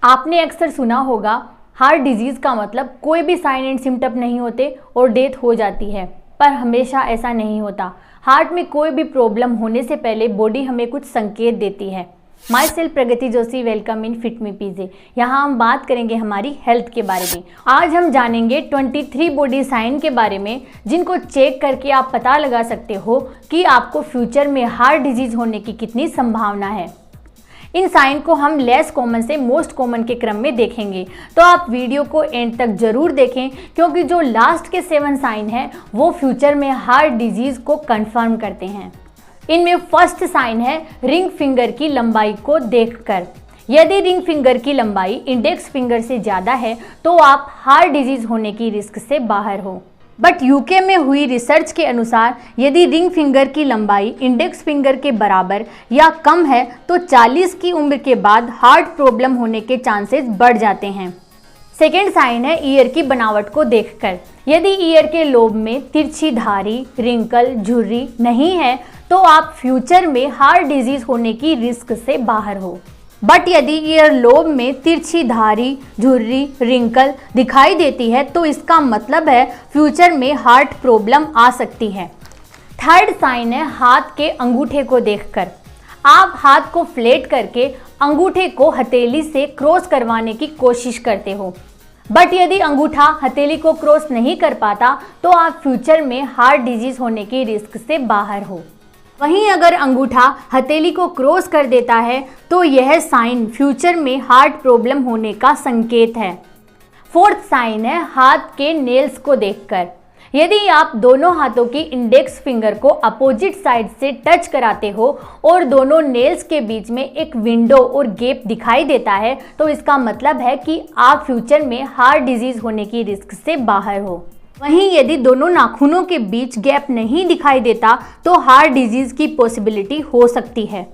आपने अक्सर सुना होगा हार्ट डिजीज़ का मतलब कोई भी साइन एंड सिम्टम नहीं होते और डेथ हो जाती है, पर हमेशा ऐसा नहीं होता। हार्ट में कोई भी प्रॉब्लम होने से पहले बॉडी हमें कुछ संकेत देती है। Myself Pragati Joshi, welcome in fit me PJ. यहाँ हम बात करेंगे हमारी हेल्थ के बारे में। आज हम जानेंगे 23 बॉडी साइन के बारे में, जिनको चेक करके आप पता लगा सकते हो कि आपको फ्यूचर में हार्ट डिजीज़ होने की कितनी संभावना है। इन साइन को हम लेस कॉमन से मोस्ट कॉमन के क्रम में देखेंगे, तो आप वीडियो को एंड तक जरूर देखें, क्योंकि जो लास्ट के 7 साइन हैं वो फ्यूचर में हार्ट डिजीज़ को कंफर्म करते हैं। इनमें फर्स्ट साइन है रिंग फिंगर की लंबाई को देखकर। यदि रिंग फिंगर की लंबाई इंडेक्स फिंगर से ज़्यादा है तो आप हार्ट डिजीज़ होने की रिस्क से बाहर हो। बट यूके में हुई रिसर्च के अनुसार यदि रिंग फिंगर की लंबाई इंडेक्स फिंगर के बराबर या कम है तो 40 की उम्र के बाद हार्ट प्रॉब्लम होने के चांसेस बढ़ जाते हैं। सेकेंड साइन है ईयर की बनावट को देखकर। यदि ईयर के लोब में तिरछी धारी, रिंकल, झुर्री नहीं है तो आप फ्यूचर में हार्ट डिजीज़ होने की रिस्क से बाहर हो। बट यदि ईयर लोब में तिरछी धारी, झुर्री, रिंकल दिखाई देती है तो इसका मतलब है फ्यूचर में हार्ट प्रॉब्लम आ सकती है। थर्ड साइन है हाथ के अंगूठे को देखकर। आप हाथ को फ्लैट करके अंगूठे को हथेली से क्रॉस करवाने की कोशिश करते हो, बट यदि अंगूठा हथेली को क्रॉस नहीं कर पाता तो आप फ्यूचर में हार्ट डिजीज़ होने की रिस्क से बाहर हो। वहीं अगर अंगूठा हथेली को क्रॉस कर देता है तो यह साइन फ्यूचर में हार्ट प्रॉब्लम होने का संकेत है। फोर्थ साइन है हाथ के नेल्स को देखकर। यदि आप दोनों हाथों की इंडेक्स फिंगर को अपोजिट साइड से टच कराते हो और दोनों नेल्स के बीच में एक विंडो और गैप दिखाई देता है तो इसका मतलब है कि आप फ्यूचर में हार्ट डिजीज़ होने की रिस्क से बाहर हो। वहीं यदि दोनों नाखूनों के बीच गैप नहीं दिखाई देता तो हार्ट डिजीज़ की पॉसिबिलिटी हो सकती है।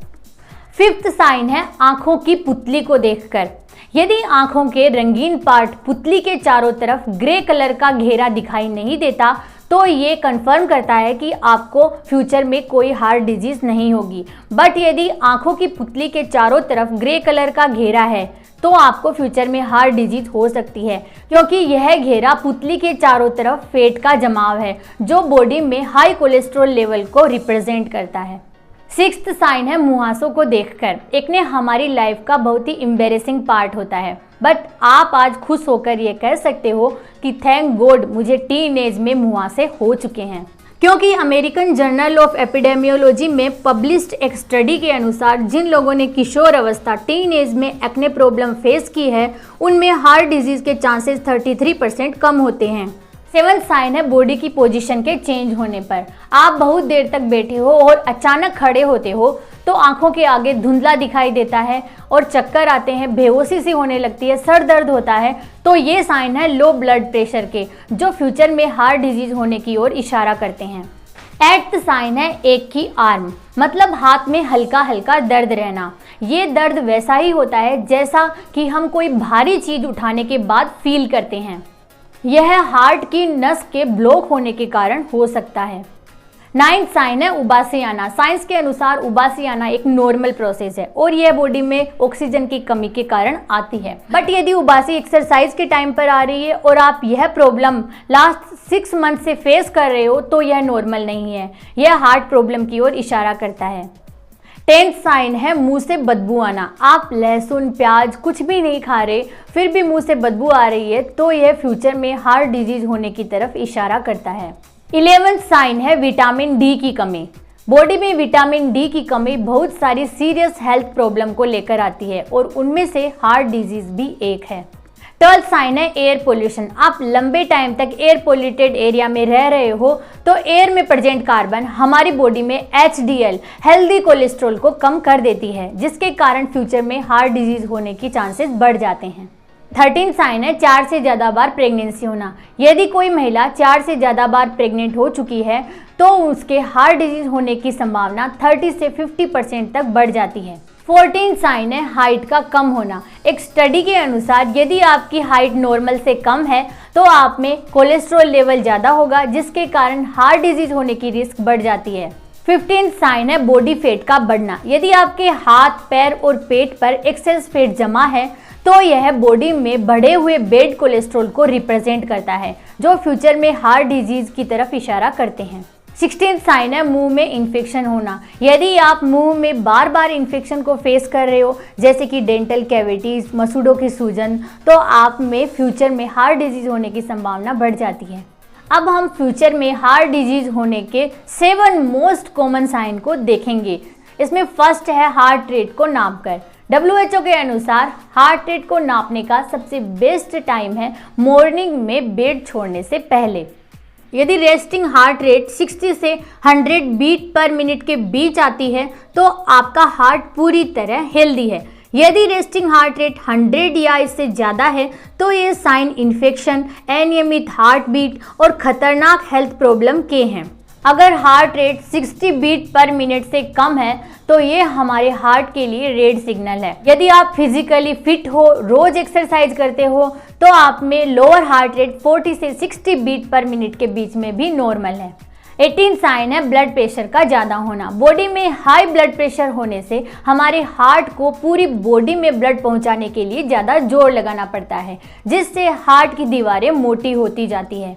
फिफ्थ साइन है आंखों की पुतली को देखकर। यदि आंखों के रंगीन पार्ट पुतली के चारों तरफ ग्रे कलर का घेरा दिखाई नहीं देता तो ये कंफर्म करता है कि आपको फ्यूचर में कोई हार्ट डिजीज़ नहीं होगी। बट यदि आंखों की पुतली के चारों तरफ ग्रे कलर का घेरा है तो आपको फ्यूचर में हार्ट डिजीज़ हो सकती है, क्योंकि यह घेरा पुतली के चारों तरफ फैट का जमाव है जो बॉडी में हाई कोलेस्ट्रॉल लेवल को रिप्रेजेंट करता है। सिक्स्थ साइन है मुहासों को देखकर। एक ने हमारी लाइफ का बहुत ही एम्बैरेसिंग पार्ट होता है, बट आप आज खुश होकर ये कह सकते हो कि थैंक गॉड मुझे टीन एज में मुहासे हो चुके हैं, क्योंकि अमेरिकन जर्नल ऑफ एपिडेमियोलॉजी में पब्लिश्ड एक स्टडी के अनुसार जिन लोगों ने किशोर अवस्था टीन एज में एक्ने प्रॉब्लम फेस की है उनमें हार्ट डिजीज़ के चांसेस 33% कम होते हैं। सेवंथ साइन है बॉडी की पोजीशन के चेंज होने पर। आप बहुत देर तक बैठे हो और अचानक खड़े होते हो तो आंखों के आगे धुंधला दिखाई देता है और चक्कर आते हैं, बेहोशी सी होने लगती है, सर दर्द होता है, तो ये साइन है लो ब्लड प्रेशर के, जो फ्यूचर में हार्ट डिजीज़ होने की ओर इशारा करते हैं। एट्थ साइन है एक की आर्म, मतलब हाथ में हल्का हल्का दर्द रहना। ये दर्द वैसा ही होता है जैसा कि हम कोई भारी चीज़ उठाने के बाद फील करते हैं। यह हार्ट की नस के ब्लॉक होने के कारण हो सकता है। नाइन्थ साइन है उबासी आना। साइंस के अनुसार उबासी आना एक नॉर्मल प्रोसेस है और यह बॉडी में ऑक्सीजन की कमी के कारण आती है। बट यदि उबासी एक्सरसाइज के टाइम पर आ रही है और आप यह प्रॉब्लम लास्ट 6 मंथ से फेस कर रहे हो तो यह नॉर्मल नहीं है, यह हार्ट प्रॉब्लम की ओर इशारा करता है। 10th साइन है मुंह से बदबू आना। आप लहसुन, प्याज कुछ भी नहीं खा रहे फिर भी मुंह से बदबू आ रही है तो यह फ्यूचर में हार्ट डिजीज़ होने की तरफ इशारा करता है। 11th साइन है विटामिन डी की कमी। बॉडी में विटामिन डी की कमी बहुत सारी सीरियस हेल्थ प्रॉब्लम को लेकर आती है और उनमें से हार्ट डिजीज़ भी एक है। 12th साइन है एयर पोल्यूशन। आप लंबे टाइम तक एयर पोल्यूटेड एरिया में रह रहे हो तो एयर में प्रेजेंट कार्बन हमारी बॉडी में HDL हेल्दी कोलेस्ट्रॉल को कम कर देती है, जिसके कारण फ्यूचर में हार्ट डिजीज़ होने की चांसेस बढ़ जाते हैं। 13th साइन है 4 से ज़्यादा बार प्रेगनेंसी होना। यदि कोई महिला 4 से ज़्यादा बार प्रेग्नेंट हो चुकी है तो उसके हार्ट डिजीज़ होने की संभावना 30 से 50% तक बढ़ जाती है। 14th साइन है हाइट का कम होना। एक स्टडी के अनुसार यदि आपकी हाइट नॉर्मल से कम है तो आप में कोलेस्ट्रॉल लेवल ज़्यादा होगा, जिसके कारण हार्ट डिजीज़ होने की रिस्क बढ़ जाती है। 15th साइन है बॉडी फैट का बढ़ना। यदि आपके हाथ, पैर और पेट पर एक्सेस फैट जमा है तो यह बॉडी में बढ़े हुए बैड कोलेस्ट्रॉल को रिप्रेजेंट करता है, जो फ्यूचर में हार्ट डिजीज की तरफ इशारा करते हैं। 16th साइन है मुंह में इन्फेक्शन होना। यदि आप मुंह में बार बार इन्फेक्शन को फेस कर रहे हो, जैसे कि डेंटल कैविटीज, मसूड़ों की सूजन, तो आप में फ्यूचर में हार्ट डिजीज होने की संभावना बढ़ जाती है। अब हम फ्यूचर में हार्ट डिजीज होने के 7 मोस्ट कॉमन साइन को देखेंगे। इसमें फर्स्ट है हार्ट रेट को नापकर। WHO के अनुसार हार्ट रेट को नापने का सबसे बेस्ट टाइम है मॉर्निंग में बेड छोड़ने से पहले। यदि रेस्टिंग हार्ट रेट 60 से 100 बीट पर मिनट के बीच आती है तो आपका हार्ट पूरी तरह हेल्दी है। यदि रेस्टिंग हार्ट रेट 100 या इससे ज़्यादा है तो ये साइन इन्फेक्शन, अनियमित हार्ट बीट और खतरनाक हेल्थ प्रॉब्लम के हैं। अगर heart rate 60 beat per minute से कम है तो ये हमारे हार्ट के लिए रेड सिग्नल है। यदि आप फिजिकली फिट हो, रोज एक्सरसाइज करते हो, तो आप में लोअर हार्ट रेट 40 से 60 बीट पर मिनट के बीच में भी नॉर्मल है। 18 साइन है ब्लड प्रेशर का ज़्यादा होना। बॉडी में हाई ब्लड प्रेशर होने से हमारे हार्ट को पूरी बॉडी में ब्लड पहुंचाने के लिए ज़्यादा जोर लगाना पड़ता है, जिससे हार्ट की दीवारें मोटी होती जाती है।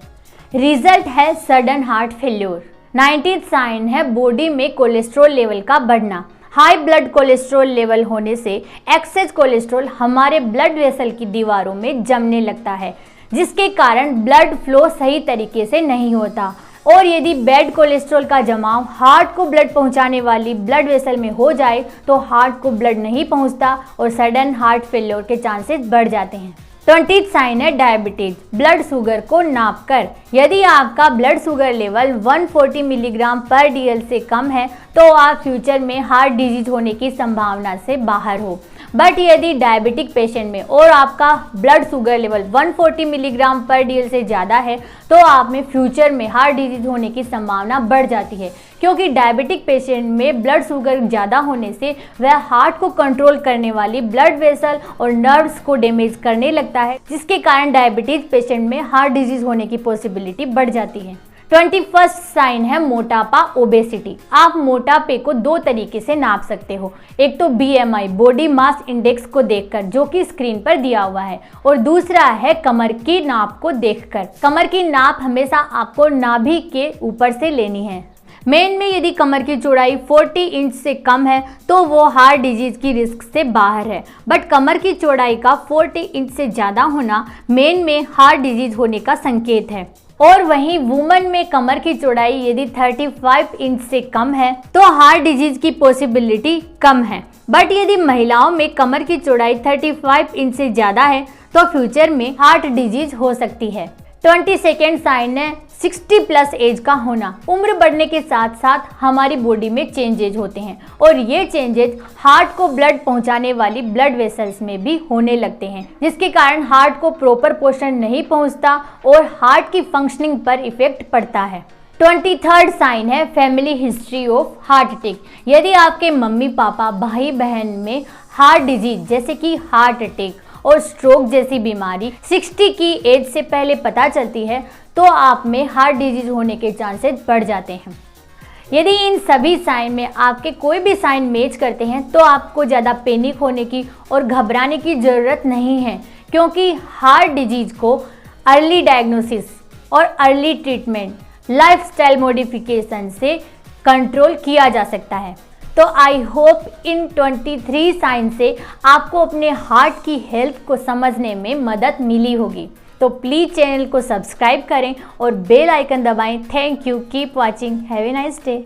रिजल्ट है sudden heart failure. 19th sign है बॉडी में कोलेस्ट्रॉल लेवल का बढ़ना। हाई ब्लड कोलेस्ट्रॉल लेवल होने से एक्सेस कोलेस्ट्रॉल हमारे ब्लड वेसल की दीवारों में जमने लगता है, जिसके कारण ब्लड फ्लो सही तरीके से नहीं होता। और यदि बैड कोलेस्ट्रॉल का जमाव हार्ट को ब्लड पहुंचाने वाली ब्लड वेसल में हो जाए तो हार्ट को ब्लड नहीं पहुंचता और सडन हार्ट फेल्योर के चांसेस बढ़ जाते हैं। 20th साइन है डायबिटीज। ब्लड शुगर को नापकर। यदि आपका ब्लड शुगर लेवल 140 मिलीग्राम पर DL से कम है तो आप फ्यूचर में हार्ट डिजीज होने की संभावना से बाहर हो। बट यदि डायबिटिक पेशेंट में और आपका ब्लड शुगर लेवल 140 मिलीग्राम पर DL से ज़्यादा है तो आप में फ्यूचर में हार्ट डिजीज होने की संभावना बढ़ जाती है, क्योंकि डायबिटिक पेशेंट में ब्लड शुगर ज़्यादा होने से वह हार्ट को कंट्रोल करने वाली ब्लड वेसल और नर्व्स को डैमेज करने लगता है, जिसके कारण डायबिटीज पेशेंट में हार्ट डिजीज होने की पॉसिबिलिटी बढ़ जाती है। 21st साइन है मोटापा, ओबेसिटी। आप मोटापे को 2 तरीके से नाप सकते हो। एक तो BMI बॉडी मास इंडेक्स को देखकर, जो कि स्क्रीन पर दिया हुआ है, और दूसरा है कमर की नाप को देखकर। कमर की नाप हमेशा आपको नाभि के ऊपर से लेनी है। मेन में यदि कमर की चौड़ाई 40 इंच से कम है तो वो हार्ट डिजीज की रिस्क से बाहर है, बट कमर की चौड़ाई का 40 इंच से ज़्यादा होना मेन में हार्ट डिजीज होने का संकेत है। और वहीं वुमन में कमर की चौड़ाई यदि 35 इंच से कम है तो हार्ट डिजीज की पॉसिबिलिटी कम है, बट यदि महिलाओं में कमर की चौड़ाई 35 इंच से ज़्यादा है तो फ्यूचर में हार्ट डिजीज हो सकती है। 22nd साइन है 60 प्लस एज का होना। उम्र बढ़ने के साथ साथ हमारी बॉडी में चेंजेज होते हैं और ये चेंजेज हार्ट को ब्लड पहुंचाने वाली ब्लड वेसल्स में भी होने लगते हैं, जिसके कारण हार्ट को प्रॉपर पोषण नहीं पहुंचता और हार्ट की फंक्शनिंग पर इफेक्ट पड़ता है। 23rd साइन है family history of heart attack. यदि आपके मम्मी पापा भाई बहन में हार्ट डिजीज जैसे कि हार्ट अटैक और स्ट्रोक जैसी बीमारी 60 की एज से पहले पता चलती है तो आप में हार्ट डिजीज होने के चांसेस बढ़ जाते हैं। यदि इन सभी साइन में आपके कोई भी साइन मैच करते हैं तो आपको ज़्यादा पैनिक होने की और घबराने की ज़रूरत नहीं है, क्योंकि हार्ट डिजीज को अर्ली डायग्नोसिस और अर्ली ट्रीटमेंट, लाइफस्टाइल मॉडिफिकेशन से कंट्रोल किया जा सकता है। तो आई होप इन 23 साइन से आपको अपने हार्ट की हेल्थ को समझने में मदद मिली होगी। तो प्लीज़ चैनल को सब्सक्राइब करें और बेल आइकन दबाएं। Thank you, keep watching, have a nice day.